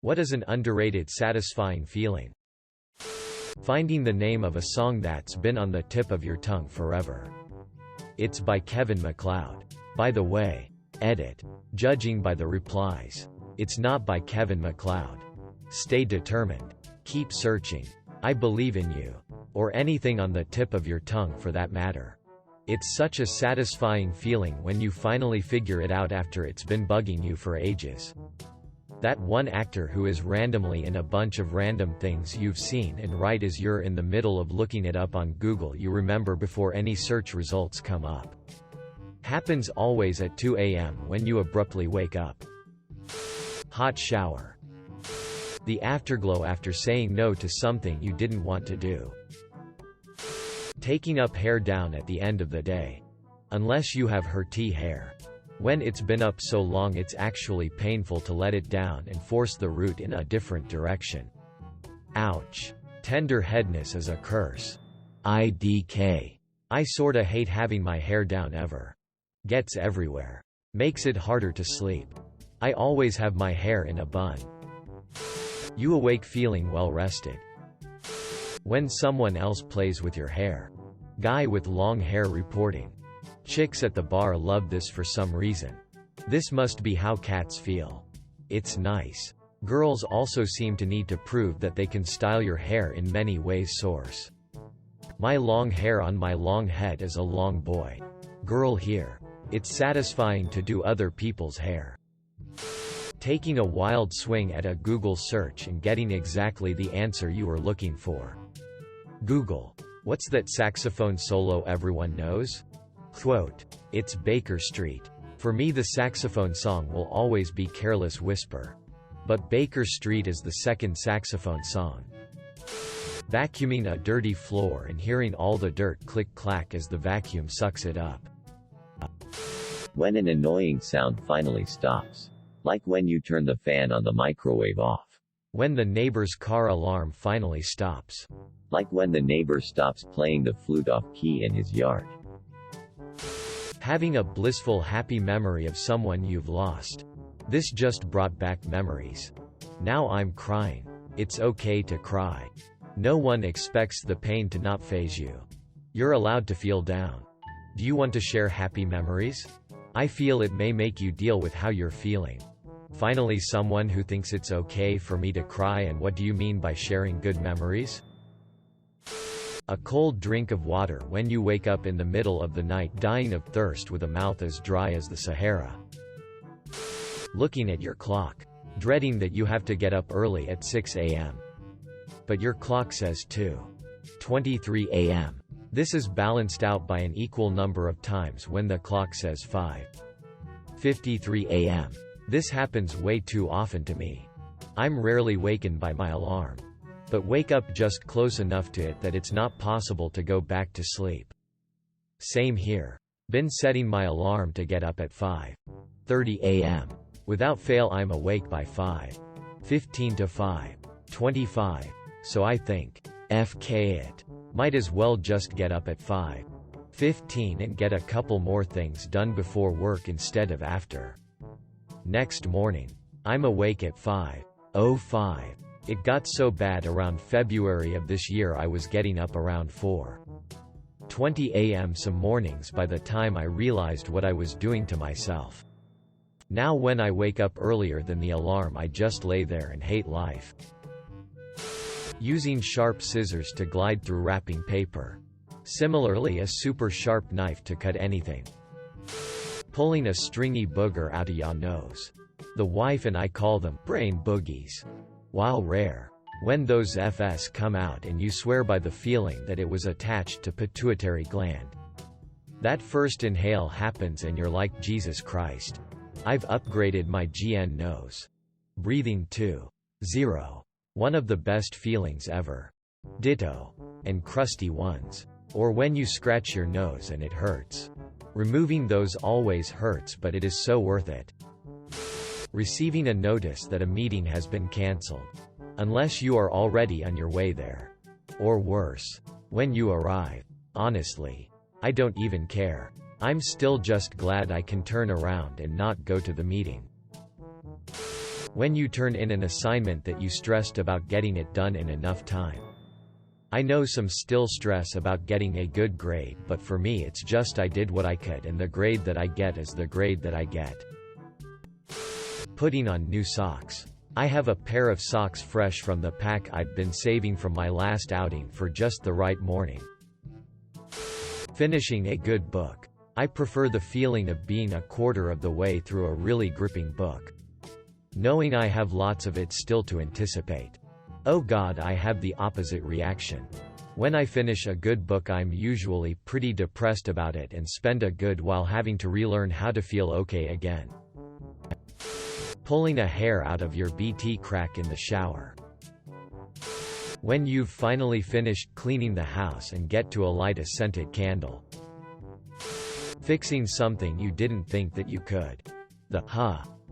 What is an underrated satisfying feeling? Finding the name of a song that's been on the tip of your tongue forever. It's by Kevin MacLeod. By the way, edit. Judging by the replies, it's not by Kevin MacLeod. Stay determined. Keep searching. I believe in you. Or anything on the tip of your tongue for that matter. It's such a satisfying feeling when you finally figure it out after it's been bugging you for ages. That one actor who is randomly in a bunch of random things you've seen, and right as you're in the middle of looking it up on Google you remember before any search results come up. Happens always at 2 a.m. when you abruptly wake up. Hot shower. The afterglow after saying no to something you didn't want to do. Taking up hair down at the end of the day. Unless you have hurty hair. When it's been up so long it's actually painful to let it down and force the root in a different direction. Ouch. Tender-headness is a curse. IDK. I sorta hate having my hair down ever. Gets everywhere. Makes it harder to sleep. I always have my hair in a bun. You awake feeling well rested. When someone else plays with your hair. Guy with long hair reporting. Chicks at the bar love this for some reason. This must be how cats feel. It's nice. Girls also seem to need to prove that they can style your hair in many ways. Source. My long hair on my long head is a long boy. Girl here. It's satisfying to do other people's hair. Taking a wild swing at a Google search and getting exactly the answer you were looking for. Google. What's that saxophone solo everyone knows? Quote. It's Baker Street. For me the saxophone song will always be Careless Whisper. But Baker Street is the second saxophone song. Vacuuming a dirty floor and hearing all the dirt click-clack as the vacuum sucks it up. When an annoying sound finally stops. Like when you turn the fan on the microwave off. When the neighbor's car alarm finally stops. Like when the neighbor stops playing the flute off-key in his yard. Having a blissful happy memory of someone you've lost. This just brought back memories. Now I'm crying. It's okay to cry. No one expects the pain to not faze you. You're allowed to feel down. Do you want to share happy memories? I feel it may make you deal with how you're feeling. Finally, someone who thinks it's okay for me to cry. And what do you mean by sharing good memories? A cold drink of water when you wake up in the middle of the night dying of thirst with a mouth as dry as the Sahara. Looking at your clock. Dreading that you have to get up early at 6 a.m. But your clock says 2:23 a.m. This is balanced out by an equal number of times when the clock says 5:53 a.m. This happens way too often to me. I'm rarely wakened by my alarm. But wake up just close enough to it that it's not possible to go back to sleep. Same here. Been setting my alarm to get up at 5:30 a.m. Without fail I'm awake by 5:15 to 5:25. So I think, FK it. Might as well just get up at 5:15 and get a couple more things done before work instead of after. Next morning. I'm awake at 5:05. It got so bad around February of this year I was getting up around 4:20 a.m. some mornings by the time I realized what I was doing to myself. Now when I wake up earlier than the alarm I just lay there and hate life. Using sharp scissors to glide through wrapping paper. Similarly a super sharp knife to cut anything. Pulling a stringy booger out of your nose. The wife and I call them brain boogies. While rare. When those FS come out and you swear by the feeling that it was attached to pituitary gland. That first inhale happens and you're like Jesus Christ. I've upgraded my GN nose. Breathing 2.0. One of the best feelings ever. Ditto. And crusty ones. Or when you scratch your nose and it hurts. Removing those always hurts but it is so worth it. Receiving a notice that a meeting has been cancelled. Unless you are already on your way there. Or worse. When you arrive. Honestly. I don't even care. I'm still just glad I can turn around and not go to the meeting. When you turn in an assignment that you stressed about getting it done in enough time. I know some still stress about getting a good grade, but for me it's just I did what I could and the grade that I get is the grade that I get. Putting on new socks. I have a pair of socks fresh from the pack I'd been saving from my last outing for just the right morning. Finishing a good book. I prefer the feeling of being a quarter of the way through a really gripping book, knowing I have lots of it still to anticipate. Oh God, I have the opposite reaction. When I finish a good book I'm usually pretty depressed about it and spend a good while having to relearn how to feel okay again. Pulling a hair out of your BT crack in the shower. When you've finally finished cleaning the house and get to light a scented candle. Fixing something you didn't think that you could. The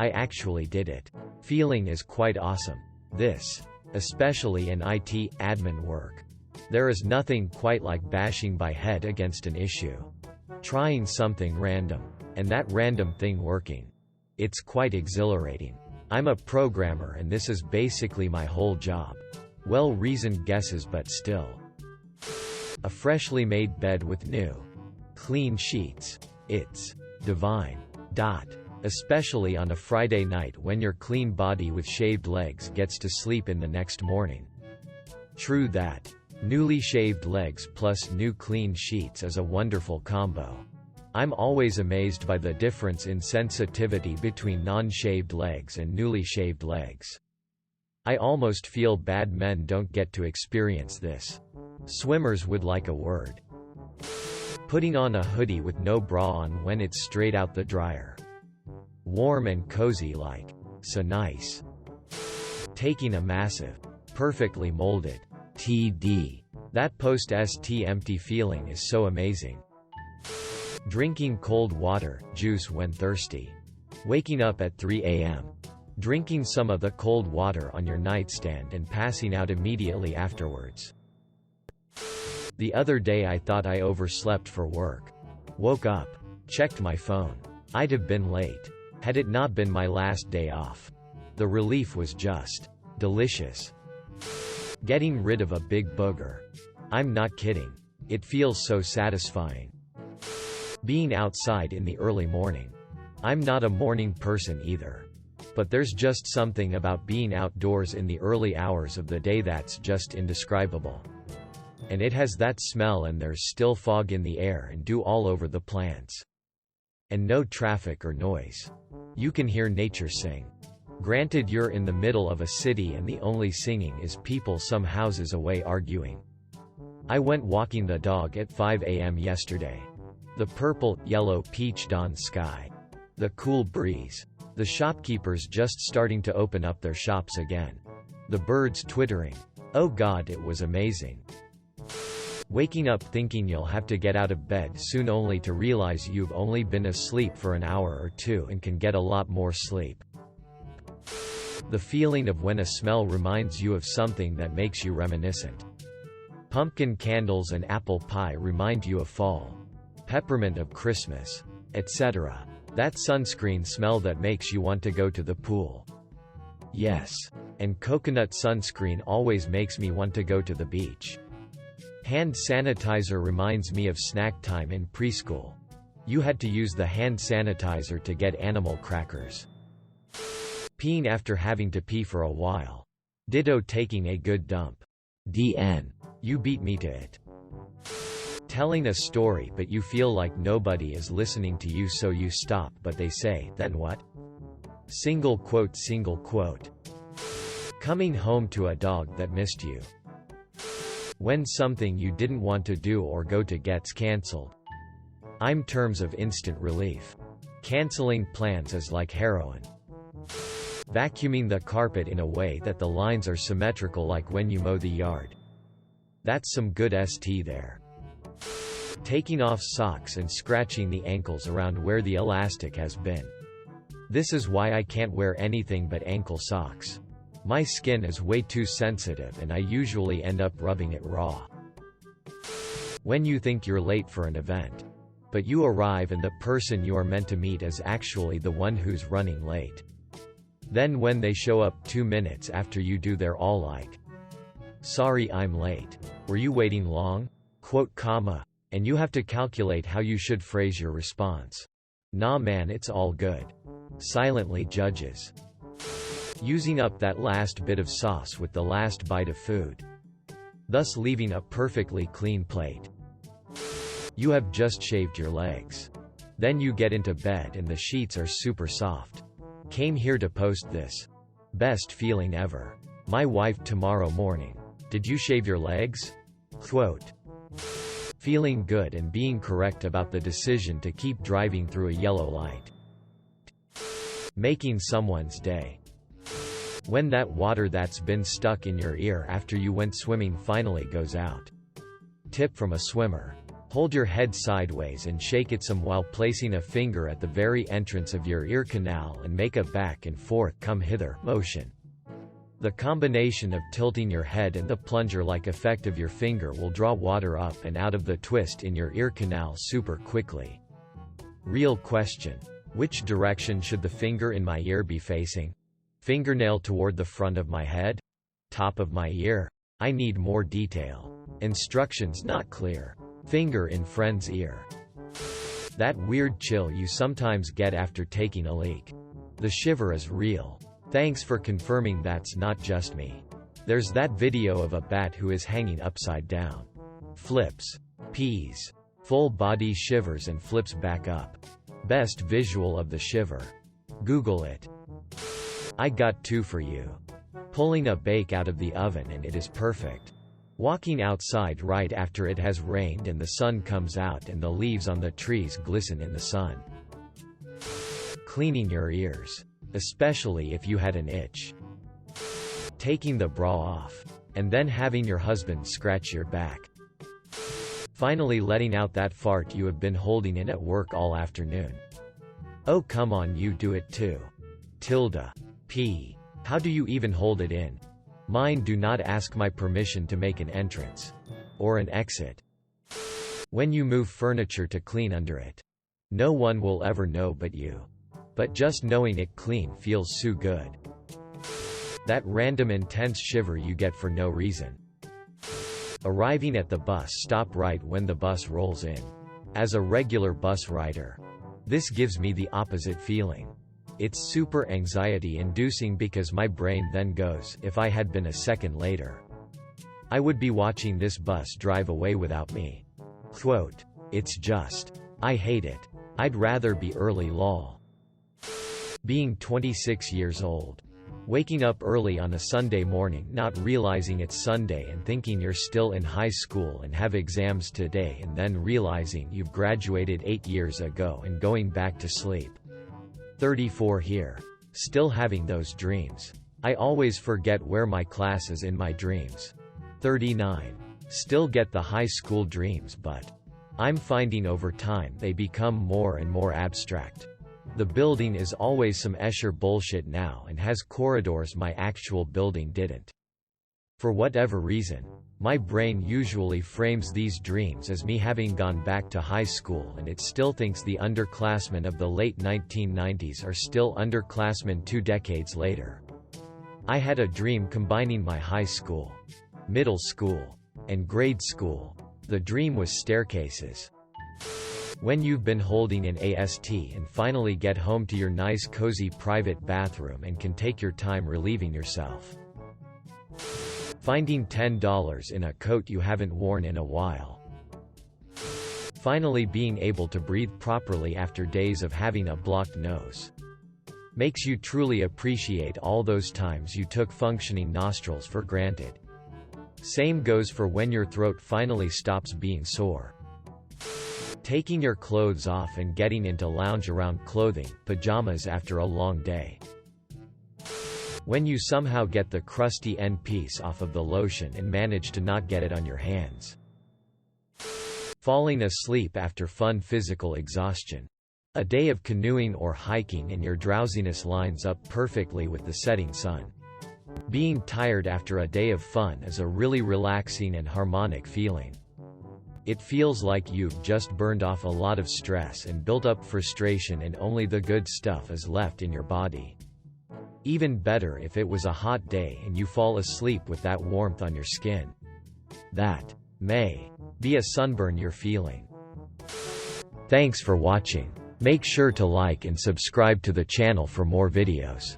I actually did it feeling is quite awesome. This, especially in IT admin work. There is nothing quite like bashing my head against an issue. Trying something random, and that random thing working. It's quite exhilarating. I'm a programmer and this is basically my whole job. Well-reasoned guesses but still. A freshly made bed with new, clean sheets. It's divine. Especially on a Friday night when your clean body with shaved legs gets to sleep in the next morning. True that. Newly shaved legs plus new clean sheets is a wonderful combo. I'm always amazed by the difference in sensitivity between non-shaved legs and newly shaved legs. I almost feel bad men don't get to experience this. Swimmers would like a word. Putting on a hoodie with no bra on when it's straight out the dryer. Warm and cozy like, so nice. Taking a massive, perfectly molded TD. That post-ST empty feeling is so amazing. Drinking cold water, juice when thirsty. Waking up at 3 a.m. Drinking some of the cold water on your nightstand and passing out immediately afterwards. The other day I thought I overslept for work. Woke up. Checked my phone. I'd have been late. Had it not been my last day off. The relief was just delicious. Getting rid of a big booger. I'm not kidding. It feels so satisfying. Being outside in the early morning. I'm not a morning person either. But there's just something about being outdoors in the early hours of the day that's just indescribable. And it has that smell and there's still fog in the air and dew all over the plants. And no traffic or noise. You can hear nature sing. Granted, you're in the middle of a city and the only singing is people some houses away arguing. I went walking the dog at 5 a.m. yesterday. The purple, yellow, peach dawn sky. The cool breeze. The shopkeepers just starting to open up their shops again. The birds twittering. Oh God, it was amazing. Waking up thinking you'll have to get out of bed soon only to realize you've only been asleep for an hour or two and can get a lot more sleep. The feeling of when a smell reminds you of something that makes you reminiscent. Pumpkin candles and apple pie remind you of fall. Peppermint of Christmas, etc. That sunscreen smell that makes you want to go to the pool. Yes. And coconut sunscreen always makes me want to go to the beach. Hand sanitizer reminds me of snack time in preschool. You had to use the hand sanitizer to get animal crackers. Peeing after having to pee for a while. Ditto taking a good dump. DN. You beat me to it. Telling a story but you feel like nobody is listening to you so you stop but they say, then what? Single quote. Coming home to a dog that missed you. When something you didn't want to do or go to gets cancelled. I'm terms of instant relief. Canceling plans is like heroin. Vacuuming the carpet in a way that the lines are symmetrical like when you mow the yard. That's some good ST there. Taking off socks and scratching the ankles around where the elastic has been. This is why I can't wear anything but ankle socks. My skin is way too sensitive and I usually end up rubbing it raw. When you think you're late for an event, but you arrive and the person you are meant to meet is actually the one who's running late. Then when they show up 2 minutes after you do, they're all like, "Sorry I'm late. Were you waiting long?" And you have to calculate how you should phrase your response. "Nah man, it's all good." Silently judges. Using up that last bit of sauce with the last bite of food, thus leaving a perfectly clean plate. You have just shaved your legs. Then you get into bed and the sheets are super soft. Came here to post this. Best feeling ever. My wife tomorrow morning. Did you shave your legs? Quote. Feeling good and being correct about the decision to keep driving through a yellow light. Making someone's day. When that water that's been stuck in your ear after you went swimming finally goes out. Tip from a swimmer. Hold your head sideways and shake it some while placing a finger at the very entrance of your ear canal and make a back and forth come hither motion. The combination of tilting your head and the plunger-like effect of your finger will draw water up and out of the twist in your ear canal super quickly. Real question. Which direction should the finger in my ear be facing? Fingernail toward the front of my head? Top of my ear? I need more detail. Instructions not clear. Finger in friend's ear. That weird chill you sometimes get after taking a leak. The shiver is real. Thanks for confirming that's not just me. There's that video of a bat who is hanging upside down. Flips. Peas. Full body shivers and flips back up. Best visual of the shiver. Google it. I got 2 for you. Pulling a bake out of the oven and it is perfect. Walking outside right after it has rained and the sun comes out and the leaves on the trees glisten in the sun. Cleaning your ears. Especially if you had an itch. Taking the bra off. And then having your husband scratch your back. Finally letting out that fart you have been holding in at work all afternoon. Oh come on, you do it too. P. How do you even hold it in? Mine do not ask my permission to make an entrance. Or an exit. When you move furniture to clean under it. No one will ever know but you. But just knowing it clean feels so good. That random intense shiver you get for no reason. Arriving at the bus stop right when the bus rolls in. As a regular bus rider, this gives me the opposite feeling. It's super anxiety-inducing because my brain then goes, if I had been a second later, I would be watching this bus drive away without me. Quote. It's just, I hate it. I'd rather be early lol. Being 26 years old. Waking up early on a Sunday morning not realizing it's Sunday and thinking you're still in high school and have exams today and then realizing you've graduated 8 years ago and going back to sleep. 34 here. Still having those dreams. I always forget where my class is in my dreams. 39. Still get the high school dreams but I'm finding over time they become more and more abstract. The building is always some Escher bullshit now and has corridors my actual building didn't. For whatever reason, my brain usually frames these dreams as me having gone back to high school and it still thinks the underclassmen of the late 1990s are still underclassmen 2 decades later. I had a dream combining my high school, middle school, and grade school. The dream was staircases. When you've been holding an AST and finally get home to your nice cozy private bathroom and can take your time relieving yourself. Finding $10 in a coat you haven't worn in a while. Finally being able to breathe properly after days of having a blocked nose. Makes you truly appreciate all those times you took functioning nostrils for granted. Same goes for when your throat finally stops being sore. Taking your clothes off and getting into lounge-around clothing, pajamas after a long day. When you somehow get the crusty end piece off of the lotion and manage to not get it on your hands. Falling asleep after fun physical exhaustion. A day of canoeing or hiking and your drowsiness lines up perfectly with the setting sun. Being tired after a day of fun is a really relaxing and harmonic feeling. It feels like you've just burned off a lot of stress and built up frustration and only the good stuff is left in your body. Even better if it was a hot day and you fall asleep with that warmth on your skin. That may be a sunburn you're feeling. Thanks for watching. Make sure to like and subscribe to the channel for more videos.